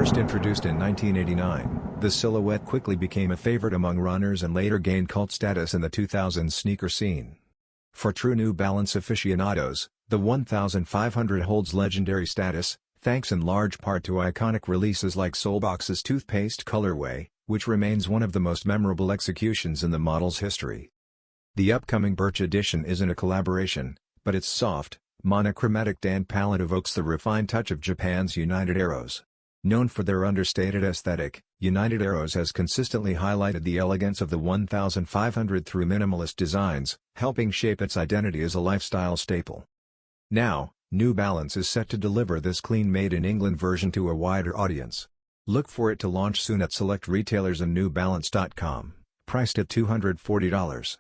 First introduced in 1989, the silhouette quickly became a favorite among runners and later gained cult status in the 2000s sneaker scene. For true New Balance aficionados, the 1500 holds legendary status, thanks in large part to iconic releases like Solebox's Toothpaste colorway, which remains one of the most memorable executions in the model's history. The upcoming Birch edition isn't a collaboration, but its soft, monochromatic tan palette evokes the refined touch of Japan's United Arrows. Known for their understated aesthetic, United Arrows has consistently highlighted the elegance of the 1500 through minimalist designs, helping shape its identity as a lifestyle staple. Now, New Balance is set to deliver this clean made-in-England version to a wider audience. Look for it to launch soon at select retailers and newbalance.com, priced at $240.